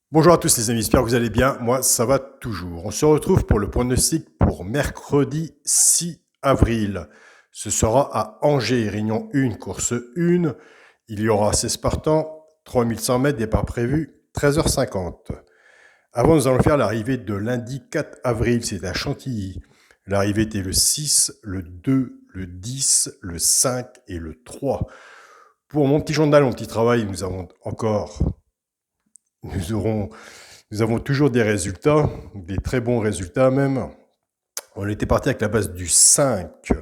Bonjour à tous les amis, j'espère que vous allez bien. Moi, ça va toujours. On se retrouve pour le pronostic pour mercredi 6 avril. Ce sera à Angers, Réunion 1, course 1. Il y aura 16 partants, 3100 mètres, départ prévu, 13h50. Avant, nous allons faire l'arrivée de lundi 4 avril, c'est à Chantilly. L'arrivée était le 6, le 2, le 10, le 5 et le 3. Pour mon petit journal, mon petit travail, nous aurons Nous avons toujours des résultats, des très bons résultats même. On était parti avec la base du 5.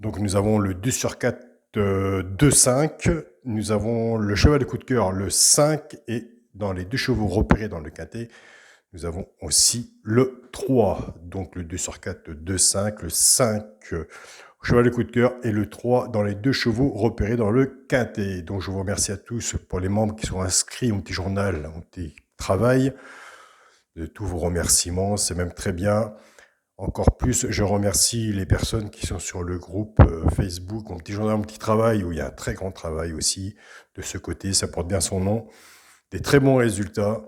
Donc nous avons le 2 sur 4, 2-5. Nous avons le cheval de coup de cœur, le 5. Et dans les deux chevaux repérés dans le quintet, nous avons aussi le 3. Donc le 2 sur 4, 2-5. Le 5, cheval de coup de cœur. Et le 3 dans les deux chevaux repérés dans le quintet. Donc je vous remercie à tous pour les membres qui sont inscrits au petit journal, au petit travail, de tous vos remerciements, c'est même très bien. Encore plus, je remercie les personnes qui sont sur le groupe Facebook, mon petit journal, mon petit travail, où il y a un très grand travail aussi de ce côté, ça porte bien son nom. Des très bons résultats.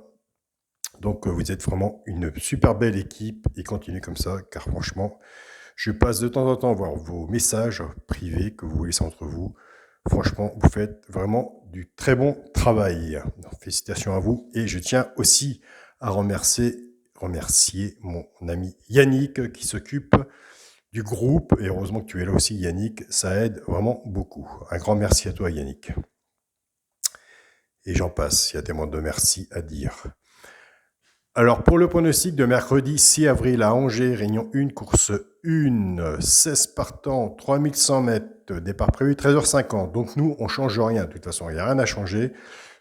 Donc vous êtes vraiment une super belle équipe et continuez comme ça, car franchement, je passe de temps en temps voir vos messages privés que vous laissez entre vous. Franchement, vous faites vraiment du très bon travail. Donc, félicitations à vous. Et je tiens aussi à remercier mon ami Yannick qui s'occupe du groupe. Et heureusement que tu es là aussi, Yannick. Ça aide vraiment beaucoup. Un grand merci à toi, Yannick. Et j'en passe. Il y a tellement de merci à dire. Alors, pour le pronostic de mercredi 6 avril à Angers, Réunion 1, course 1, 16 partants, 3100 mètres, départ prévu 13h50. Donc nous, on ne change rien, de toute façon, il n'y a rien à changer.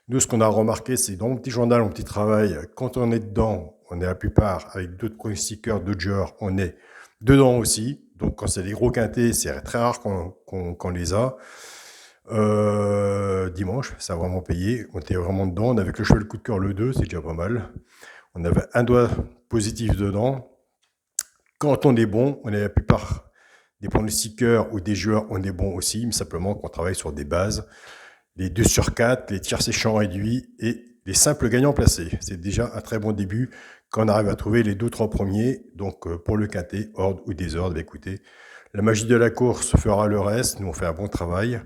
Nous, ce qu'on a remarqué, c'est dans mon petit journal, mon petit travail, quand on est dedans, on est la plupart, avec d'autres pronostiqueurs, d'autres joueurs, on est dedans aussi. Donc quand c'est des gros quintés, c'est très rare qu'on les a. Dimanche, ça a vraiment payé. On était vraiment dedans. On avait que le cheval coup de cœur le 2, c'est déjà pas mal. On avait un doigt positif dedans. Quand on est bon, on est la plupart des pronostiqueurs ou des joueurs, on est bon aussi, mais simplement qu'on travaille sur des bases. Les 2 sur 4, les tiers séchants réduits et les simples gagnants placés. C'est déjà un très bon début quand on arrive à trouver les 2-3 premiers. Donc pour le quintet, ordre ou désordre, écoutez, la magie de la course fera le reste. Nous, on fait un bon travail.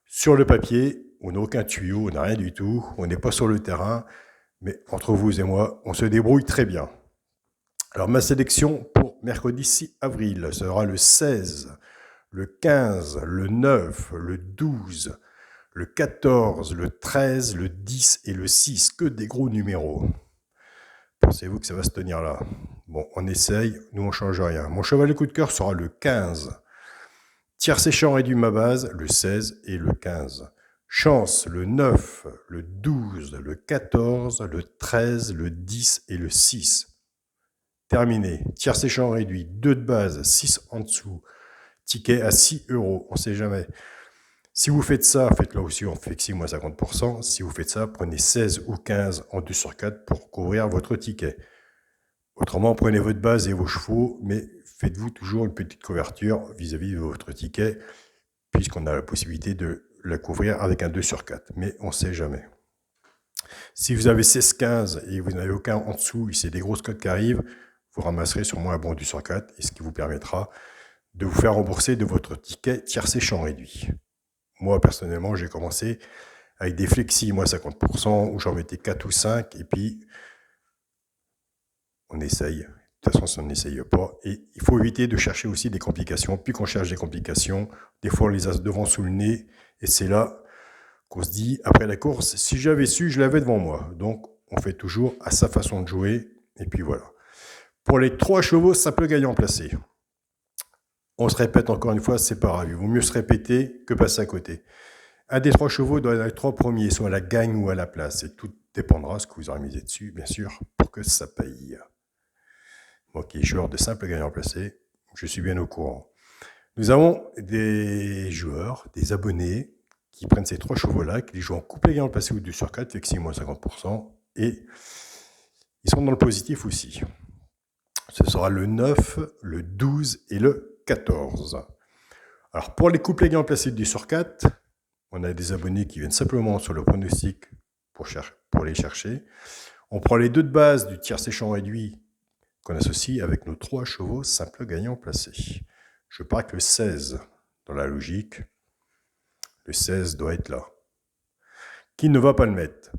Sur le papier, on n'a aucun tuyau, on n'a rien du tout. On n'est pas sur le terrain. Mais entre vous et moi, on se débrouille très bien. Alors ma sélection pour mercredi 6 avril sera le 16, le 15, le 9, le 12, le 14, le 13, le 10 et le 6. Que des gros numéros. Pensez-vous que ça va se tenir là? Bon, on essaye, nous on change rien. Mon cheval de coup de cœur sera le 15. Tiers séchant réduit ma base, le 16 et le 15. Chance, le 9, le 12, le 14, le 13, le 10 et le 6. Terminé. Tiers séchant réduit, 2 de base, 6 en dessous. Ticket à 6 euros, on ne sait jamais. Si vous faites ça, faites-le aussi en flexi moins 50%. Si vous faites ça, prenez 16 ou 15 en 2 sur 4 pour couvrir votre ticket. Autrement, prenez votre base et vos chevaux, mais faites-vous toujours une petite couverture vis-à-vis de votre ticket, puisqu'on a la possibilité de la couvrir avec un 2 sur 4. Mais on ne sait jamais. Si vous avez 16-15 et vous n'avez aucun en dessous, et c'est des grosses cotes qui arrivent, vous ramasserez sûrement un bon 2 sur 4, et ce qui vous permettra de vous faire rembourser de votre ticket tiers séchant réduit. Moi, personnellement, j'ai commencé avec des flexis, moi 50%, où j'en mettais 4 ou 5, et puis on essaye. De toute façon, ça on n'essaye pas. Et il faut éviter de chercher aussi des complications. Puis qu'on cherche des complications, des fois on les a devant sous le nez, et c'est là qu'on se dit, après la course, si j'avais su, je l'avais devant moi. Donc, on fait toujours à sa façon de jouer, et puis voilà. Pour les 3 chevaux, ça peut gagner en placé. On se répète encore une fois, c'est pas grave. Il vaut mieux se répéter que passer à côté. Un des 3 chevaux doit être les 3 premiers, soit à la gagne ou à la place. Et tout dépendra de ce que vous aurez misé dessus, bien sûr, pour que ça paye. Moi qui est joueur de simple gagnant placé, je suis bien au courant. Nous avons des joueurs, des abonnés, qui prennent ces 3 chevaux-là, qui les jouent en couplet gagnant placé ou 2 sur 4, fait que 6 moins 50%, et ils sont dans le positif aussi. Ce sera le 9, le 12 et le 14. Alors pour les couplets gagnants placés de 2 sur 4, on a des abonnés qui viennent simplement sur le pronostic pour les chercher. On prend les deux de base du tiers séchant réduit qu'on associe avec nos 3 chevaux simples gagnants placés. Je pars avec le 16 dans la logique. Le 16 doit être là. Qui ne va pas le mettre?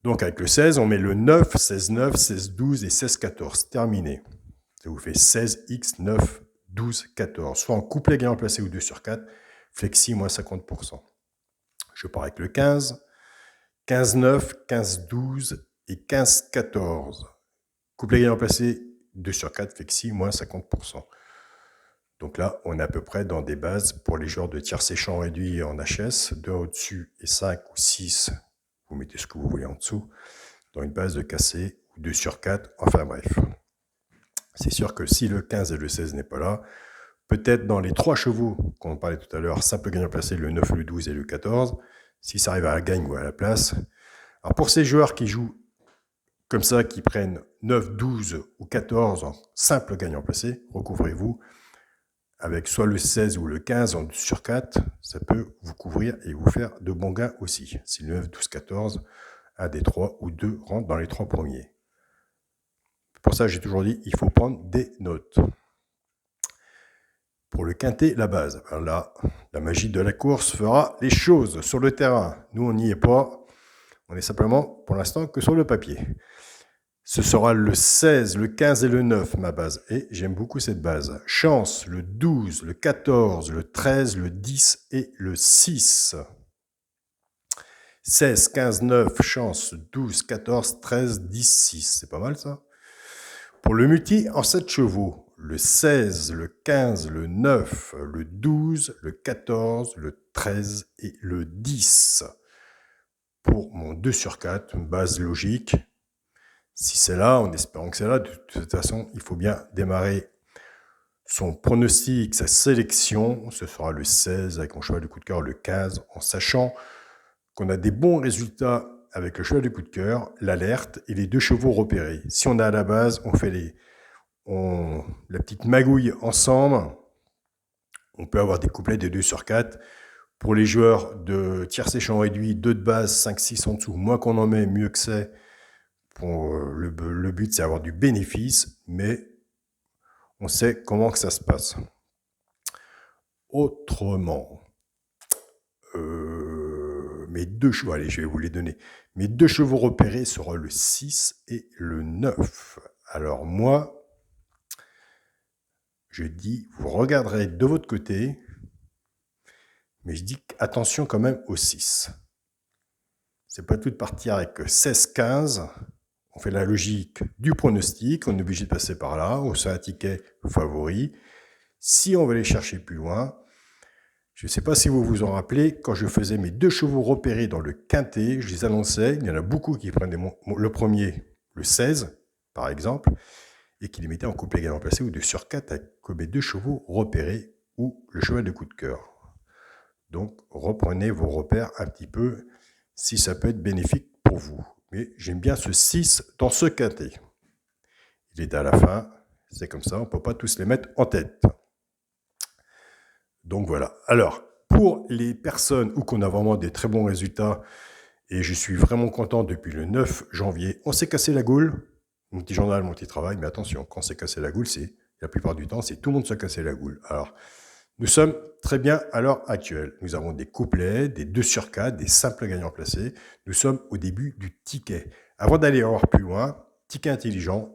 Donc avec le 16, on met le 9, 16, 9, 16, 12 et 16, 14. Terminé. Ça vous fait 16x, 9, 12, 14. Soit en couplet gagnant placé ou 2 sur 4, flexi moins 50%. Je pars avec le 15, 15, 9, 15, 12 et 15, 14. Couplet gagnant placé 2 sur 4, flexi moins 50%. Donc là, on est à peu près dans des bases pour les joueurs de tiers séchant réduit en HS, 2 au-dessus et 5 ou 6, vous mettez ce que vous voulez en dessous, dans une base de cassé, 2 sur 4, enfin bref. C'est sûr que si le 15 et le 16 n'est pas là, peut-être dans les 3 chevaux qu'on parlait tout à l'heure, simple gagnant placé, le 9, le 12 et le 14, si ça arrive à la gagne ou à la place. Alors pour ces joueurs qui jouent comme ça, qui prennent 9, 12 ou 14 en simple gagnant placé, recouvrez-vous avec soit le 16 ou le 15 en 2 sur 4, ça peut vous couvrir et vous faire de bons gains aussi. Si le 9, 12, 14, un des 3 ou 2 rentrent dans les 3 premiers. Pour ça, j'ai toujours dit, il faut prendre des notes. Pour le quintet, la base. Alors là, la magie de la course fera les choses sur le terrain. Nous, on n'y est pas. On est simplement, pour l'instant, que sur le papier. Ce sera le 16, le 15 et le 9, ma base. Et j'aime beaucoup cette base. Chance, le 12, le 14, le 13, le 10 et le 6. 16, 15, 9, chance, 12, 14, 13, 10, 6. C'est pas mal ça? Pour le multi en 7 chevaux, le 16, le 15, le 9, le 12, le 14, le 13 et le 10. Pour mon 2 sur 4, une base logique. Si c'est là, en espérant que c'est là, de toute façon, il faut bien démarrer son pronostic, sa sélection. Ce sera le 16 avec mon cheval de coup de cœur, le 15, en sachant qu'on a des bons résultats avec le cheval de coup de cœur, l'alerte et les 2 chevaux repérés. Si on a à la base, on fait la petite magouille ensemble. On peut avoir des couplets de 2 sur 4. Pour les joueurs de tiers séchant réduit, 2 de base, 5, 6 en dessous, moins qu'on en met, mieux que c'est. Le but, c'est d'avoir du bénéfice, mais on sait comment que ça se passe. Autrement, mes 2 chevaux, allez, je vais vous les donner. Mes 2 chevaux repérés seront le 6 et le 9. Alors moi, je dis, vous regarderez de votre côté, mais je dis attention quand même au 6. C'est pas tout de partir avec 16-15. On fait la logique du pronostic, on est obligé de passer par là, on fait un ticket favori. Si on veut aller chercher plus loin, je ne sais pas si vous vous en rappelez, quand je faisais mes 2 chevaux repérés dans le quintet, je les annonçais, il y en a beaucoup qui prenaient le premier, le 16 par exemple, et qui les mettaient en couplet gagnant placé ou 2 sur 4 avec mes 2 chevaux repérés ou le cheval de coup de cœur. Donc reprenez vos repères un petit peu si ça peut être bénéfique pour vous. Mais j'aime bien ce 6 dans ce quintet. Il est à la fin, c'est comme ça, on ne peut pas tous les mettre en tête. Donc voilà. Alors, pour les personnes où on a vraiment des très bons résultats, et je suis vraiment content depuis le 9 janvier, on s'est cassé la goule. Mon petit journal, mon petit travail, mais attention, quand on s'est cassé la goule, c'est la plupart du temps, c'est tout le monde se cassé la goule. Alors, nous sommes très bien à l'heure actuelle. Nous avons des couplets, des 2 sur 4, des simples gagnants placés. Nous sommes au début du ticket. Avant d'aller encore plus loin, ticket intelligent,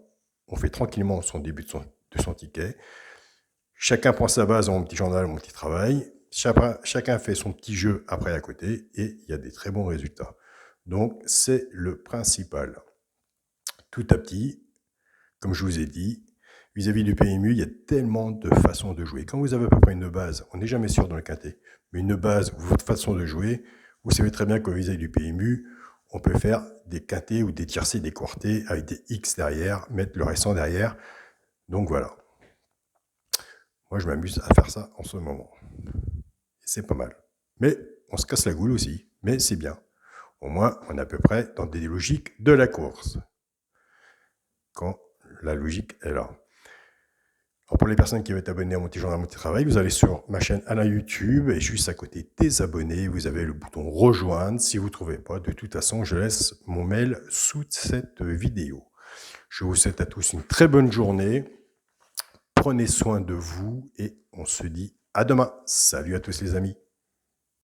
on fait tranquillement son début de son ticket. Chacun prend sa base dans mon petit journal, mon petit travail. Chacun fait son petit jeu après à côté et il y a des très bons résultats. Donc, c'est le principal. Tout à petit, comme je vous ai dit, vis-à-vis du PMU, il y a tellement de façons de jouer. Quand vous avez à peu près une base, on n'est jamais sûr dans le quintet, mais une base, votre façon de jouer, vous savez très bien que vis-à-vis du PMU, on peut faire des quintets ou des tiercés, des quartés avec des X derrière, mettre le restant derrière. Donc voilà. Moi, je m'amuse à faire ça en ce moment. C'est pas mal. Mais on se casse la goule aussi, mais c'est bien. Au moins, on est à peu près dans des logiques de la course. Quand la logique est là. Alors pour les personnes qui veulent être abonnées à mon petit journal, mon petit travail, vous allez sur ma chaîne Alain YouTube et juste à côté des abonnés, vous avez le bouton rejoindre. Si vous ne trouvez pas, de toute façon, je laisse mon mail sous cette vidéo. Je vous souhaite à tous une très bonne journée. Prenez soin de vous et on se dit à demain. Salut à tous les amis.